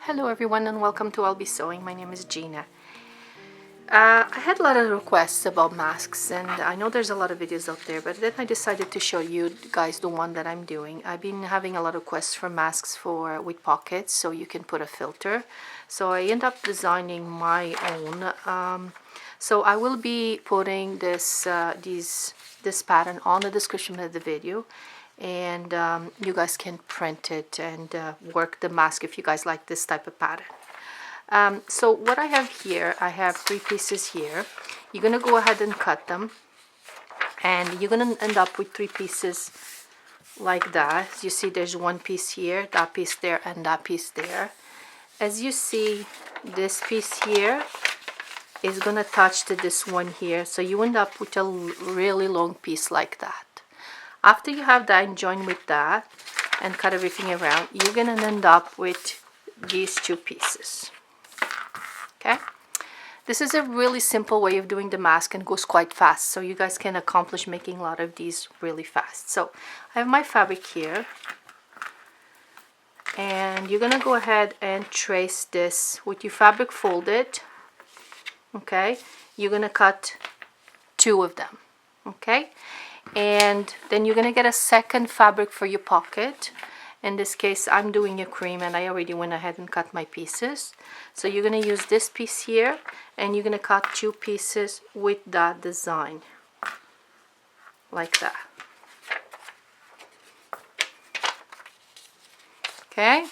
Hello everyone and welcome to I'll Be Sewing. My name is Gina. I had a lot of requests about masks and I know there's a lot of videos out there, but then I decided to show you guys the one that I'm doing. I've been having a lot of requests for masks with pockets so you can put a filter. So I end up designing my own. So I will be putting this pattern on the description of the video, and you guys can print it and work the mask if you guys like this type of pattern. So what I have here, I have 3 pieces here. You're gonna go ahead and cut them, and you're gonna end up with 3 pieces like that. As you see, there's 1 piece here, that piece there, and that piece there. As you see, this piece here is gonna touch to this one here, so you end up with a really long piece like that. After you have that and join with that and cut everything around, you're gonna end up with these 2 pieces. Okay, this is a really simple way of doing the mask and goes quite fast, so you guys can accomplish making a lot of these really fast. So I have my fabric here, and you're gonna go ahead and trace this with your fabric folded. Okay, you're gonna cut 2 of them. Okay, and then you're gonna get a second fabric for your pocket. In this case, I'm doing a cream and I already went ahead and cut my pieces. So you're gonna use this piece here and you're gonna cut 2 pieces with that design, like that. Okay,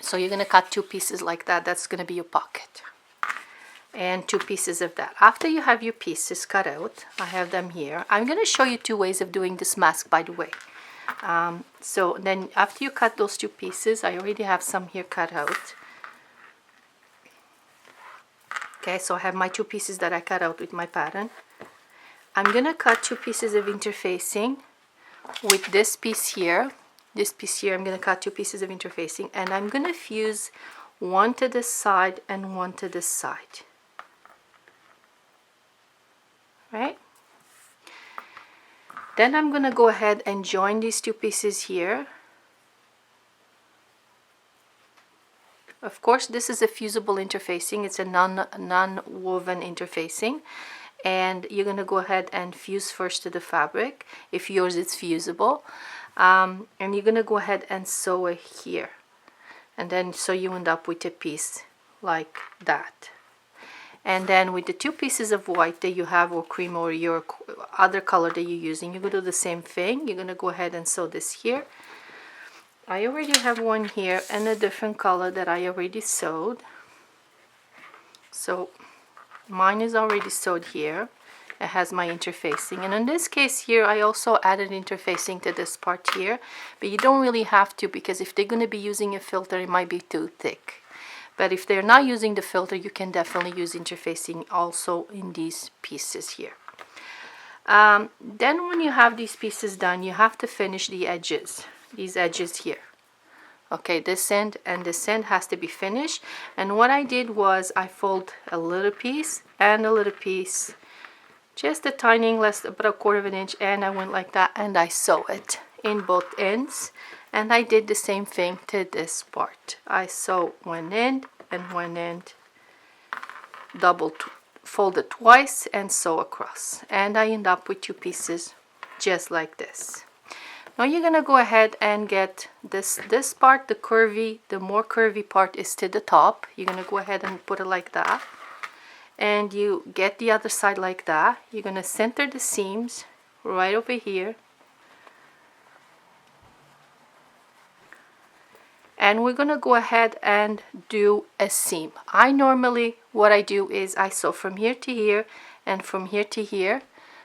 so you're gonna cut 2 pieces like that. That's gonna be your pocket, and 2 pieces of that. After you have your pieces cut out, I have them here. I'm going to show you 2 ways of doing this mask, by the way. So then after you cut those 2 pieces, I already have some here cut out. Okay, so I have my 2 pieces that I cut out with my pattern. I'm going to cut 2 pieces of interfacing with this piece here. This piece here, I'm going to cut 2 pieces of interfacing, and I'm going to fuse one to this side and one to this side. Right? Then I'm gonna go ahead and join these 2 pieces here. Of course, this is a fusible interfacing. It's a non-woven interfacing, and you're gonna go ahead and fuse first to the fabric if yours is fusible, and you're gonna go ahead and sew it here, and then so you end up with a piece like that. And then with the 2 pieces of white that you have, or cream, or your other color that you're using, you're going to do the same thing. You're going to go ahead and sew this here. I already have one here and a different color that I already sewed. So mine is already sewed here. It has my interfacing. And in this case here, I also added interfacing to this part here. But you don't really have to, because if they're going to be using a filter, it might be too thick. But if they're not using the filter, you can definitely use interfacing also in these pieces here. Then when you have these pieces done, you have to finish the edges, these edges here. Okay, this end and this end has to be finished. And what I did was I fold a little piece and a little piece, just a tiny, less about 1/4 inch, and I went like that and I sew it in both ends. And I did the same thing to this part. I sew one end and one end, fold it twice and sew across. And I end up with 2 pieces just like this. Now you're gonna go ahead and get this part, the more curvy part is to the top. You're gonna go ahead and put it like that. And you get the other side like that. You're gonna center the seams right over here. And we're gonna go ahead and do a seam. What I do is I sew from here to here and from here to here,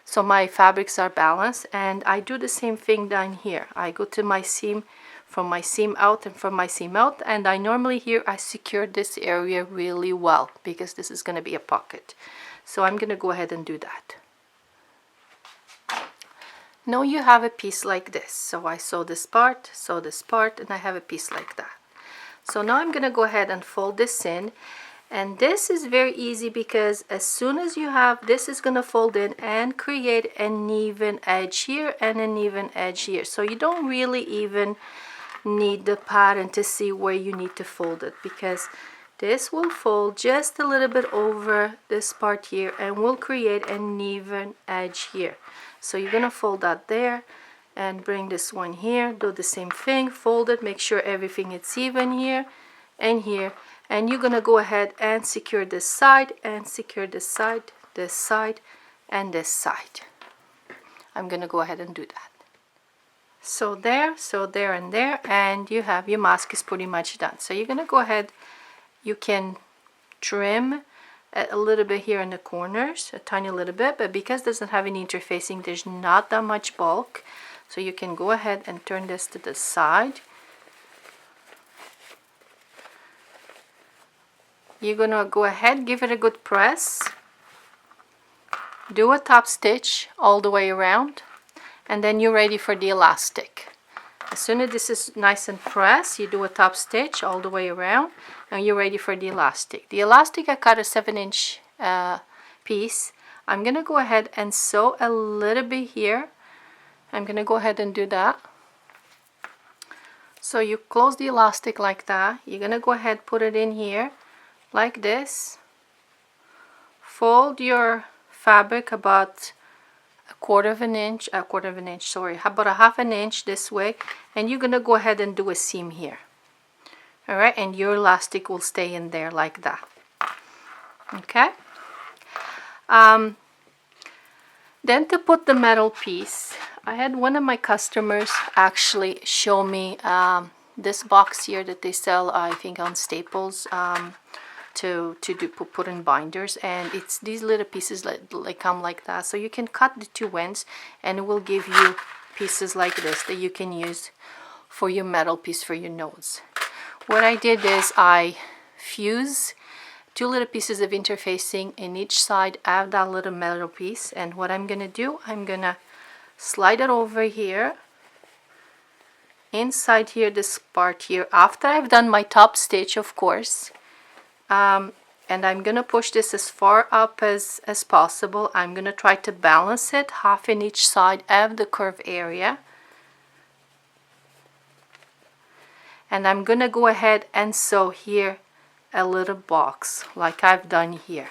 so my fabrics are balanced. And I do the same thing down here. I go to my seam, from my seam out and from my seam out, and I normally here I secure this area really well because this is gonna be a pocket. So I'm gonna go ahead and do that. Now you have a piece like this. So I sew this part, and I have a piece like that. So now I'm going to go ahead and fold this in, and this is very easy because as soon as you have this, is going to fold in and create an even edge here and an even edge here. So you don't really even need the pattern to see where you need to fold it, because this will fold just a little bit over this part here and will create an even edge here. So you're gonna fold that there and bring this one here, do the same thing, fold it, make sure everything is even here and here, and you're gonna go ahead and secure this side and secure this side, this side, and this side. I'm gonna go ahead and do that. So there, and there, and you have your mask is pretty much done. So you're gonna go ahead, you can trim a little bit here in the corners, a tiny little bit, but because it doesn't have any interfacing, there's not that much bulk. So you can go ahead and turn this to the side. You're gonna go ahead, give it a good press, do a top stitch all the way around, and then you're ready for the elastic. As soon as this is nice and pressed, you do a top stitch all the way around, and you're ready for the elastic. The elastic, I cut a 7-inch piece. I'm gonna go ahead and sew a little bit here. I'm gonna go ahead and do that. So you close the elastic like that. You're gonna go ahead, put it in here like this. Fold your fabric about about a half an inch this way, and you're gonna go ahead and do a seam here. All right, and your elastic will stay in there like that. Okay. Then to put the metal piece, I had one of my customers actually show me this box here that they sell, I think on Staples, to put in binders, and it's these little pieces that come like that. So you can cut the two ends, and it will give you pieces like this that you can use for your metal piece for your nodes. What I did is I fuse two little pieces of interfacing in each side of that little metal piece, and what I'm gonna do, I'm gonna slide it over here inside here, this part here, after I've done my top stitch, of course. And I'm gonna push this as far up as possible. I'm gonna try to balance it half in each side of the curve area, and I'm gonna go ahead and sew here a little box like I've done here.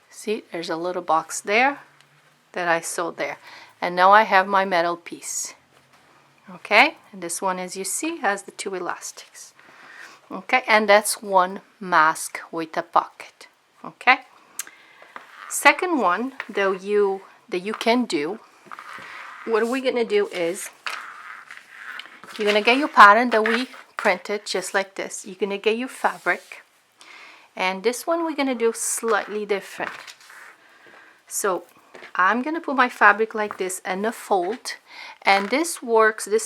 See, there's a little box there that I sewed there, and now I have my metal piece. Okay, and this one, as you see, has the two elastics. Okay, and that's one mask with a pocket. Okay, second one that you can do, what we're gonna do is, you're gonna get your pattern that we printed just like this. You're gonna get your fabric, and this one we're gonna do slightly different. So I'm gonna put my fabric like this in a fold, and this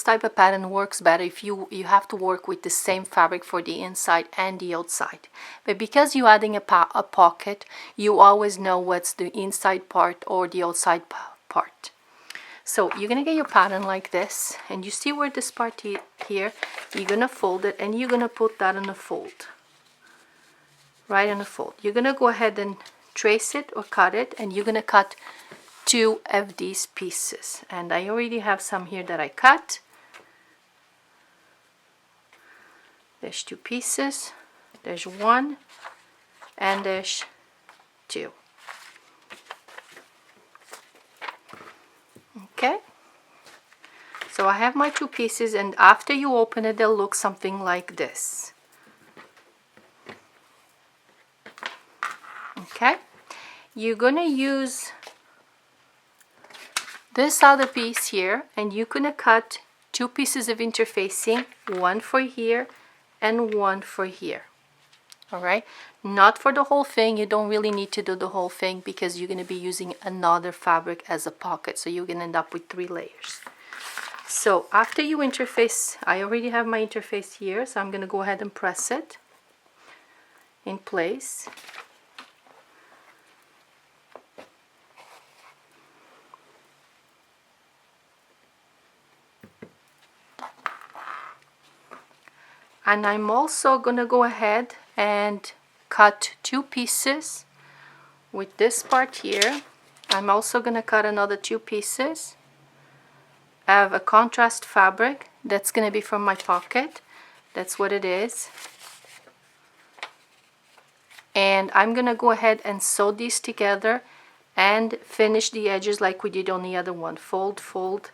type of pattern works better if you have to work with the same fabric for the inside and the outside. But because you're adding a pocket, you always know what's the inside part or the outside part. So you're gonna get your pattern like this, and you see where this part here, you're gonna fold it, and you're gonna put that in a fold, right in a fold. You're gonna go ahead and trace it or cut it, and you're gonna cut two of these pieces, and I already have some here that I cut. There's two pieces, there's one, and there's two. Okay, so I have my two pieces, and after you open it, they'll look something like this. Okay, you're gonna use this other piece here, and you're gonna cut two pieces of interfacing, one for here and one for here. All right, not for the whole thing. You don't really need to do the whole thing because you're gonna be using another fabric as a pocket, so you're gonna end up with 3 layers. So after you interface, I already have my interface here, so I'm gonna go ahead and press it in place. And I'm also gonna go ahead and cut 2 pieces with this part here. I'm also gonna cut another 2 pieces of a contrast fabric That's gonna be from my pocket. That's what it is. And I'm gonna go ahead and sew these together and finish the edges like we did on the other one. Fold, fold,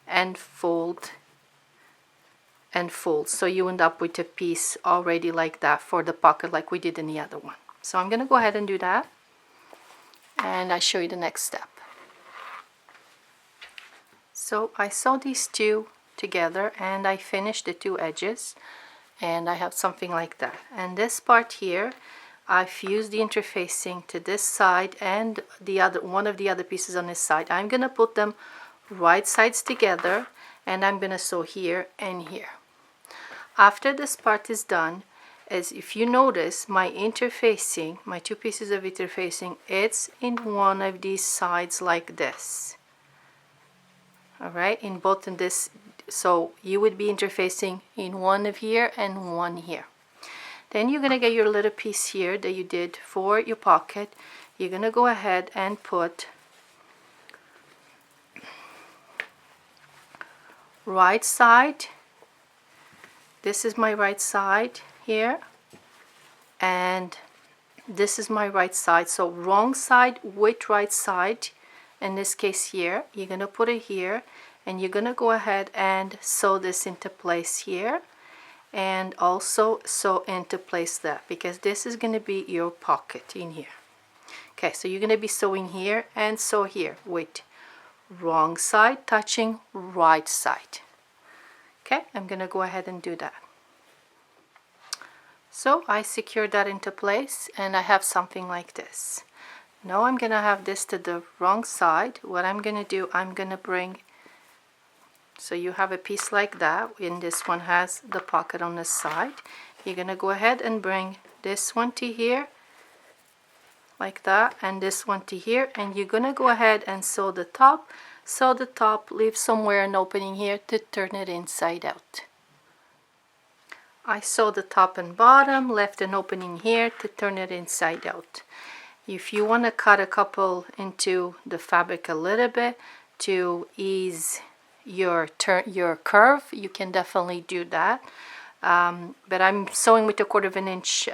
and fold, and fold. So you end up with a piece already like that for the pocket like we did in the other one. So I'm gonna go ahead and do that. And I'll show you the next step. So I sew these two together and I finished the two edges, and I have something like that. And this part here, I fused the interfacing to this side and the other one of the other pieces on this side. I'm gonna put them right sides together, and I'm gonna sew here and here. After this part is done, as if you notice, my interfacing, my two pieces of interfacing, it's in one of these sides like this. All right, in both in this, so you would be interfacing in one of here and one here. Then you're gonna get your little piece here that you did for your pocket. You're gonna go ahead and put right side. This is my right side here, and this is my right side. So wrong side with right side. In this case here, you're gonna put it here, and you're gonna go ahead and sew this into place here, and also sew into place that, because this is gonna be your pocket in here. Okay, so you're gonna be sewing here and sew here with wrong side touching right side. Okay, I'm gonna go ahead and do that. So I secured that into place, and I have something like this. Now I'm gonna have this to the wrong side. What I'm gonna do, I'm gonna bring, so you have a piece like that, and this one has the pocket on the side. You're gonna go ahead and bring this one to here, like that, and this one to here, and you're gonna go ahead and sew the top. Sew the top, leave somewhere an opening here to turn it inside out. I sewed the top and bottom, left an opening here to turn it inside out. If you want to cut a couple into the fabric a little bit to ease your curve, you can definitely do that. But I'm sewing with a 1/4 inch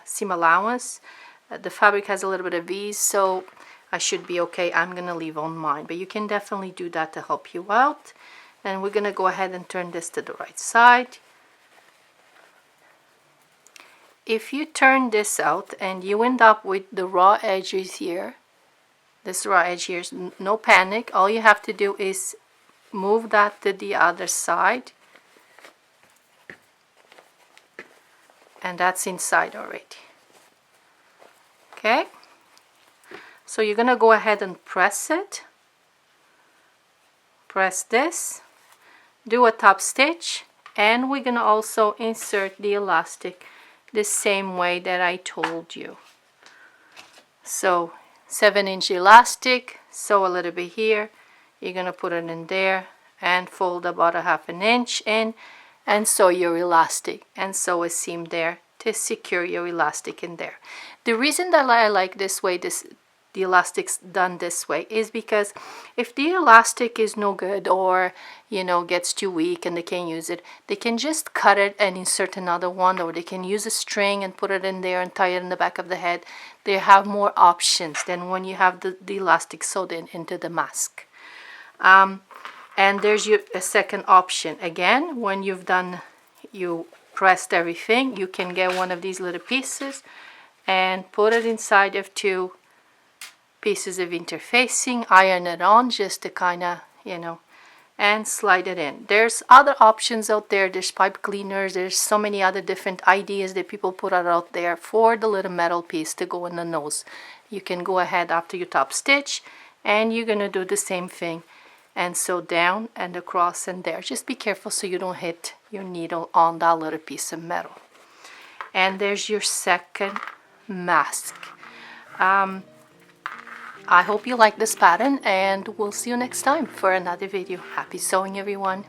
seam allowance. The fabric has a little bit of ease, so I should be okay. I'm gonna leave on mine, but you can definitely do that to help you out. And we're gonna go ahead and turn this to the right side. If you turn this out and you end up with the raw edges here, this raw edge here, no panic. All you have to do is move that to the other side, and that's inside already. Okay, so you're gonna go ahead and press it, press this, do a top stitch, and we're gonna also insert the elastic the same way that I told you. So 7-inch elastic, sew a little bit here, you're gonna put it in there and fold about a 1/2 inch in, and sew your elastic and sew a seam there to secure your elastic in there. The reason that I like this way, the elastic's done this way, is because if the elastic is no good, or gets too weak and they can't use it, they can just cut it and insert another one, or they can use a string and put it in there and tie it in the back of the head. They have more options than when you have the elastic sewed into the mask. And there's a second option. Again, when you pressed everything, you can get one of these little pieces and put it inside of two pieces of interfacing, iron it on just to kind of, and slide it in. There's other options out there. There's pipe cleaners. There's so many other different ideas that people put out there for the little metal piece to go in the nose. You can go ahead after your top stitch, and you're gonna do the same thing and sew down and across and there. Just be careful so you don't hit your needle on that little piece of metal. And there's your second mask. I hope you like this pattern, and we'll see you next time for another video. Happy sewing, everyone.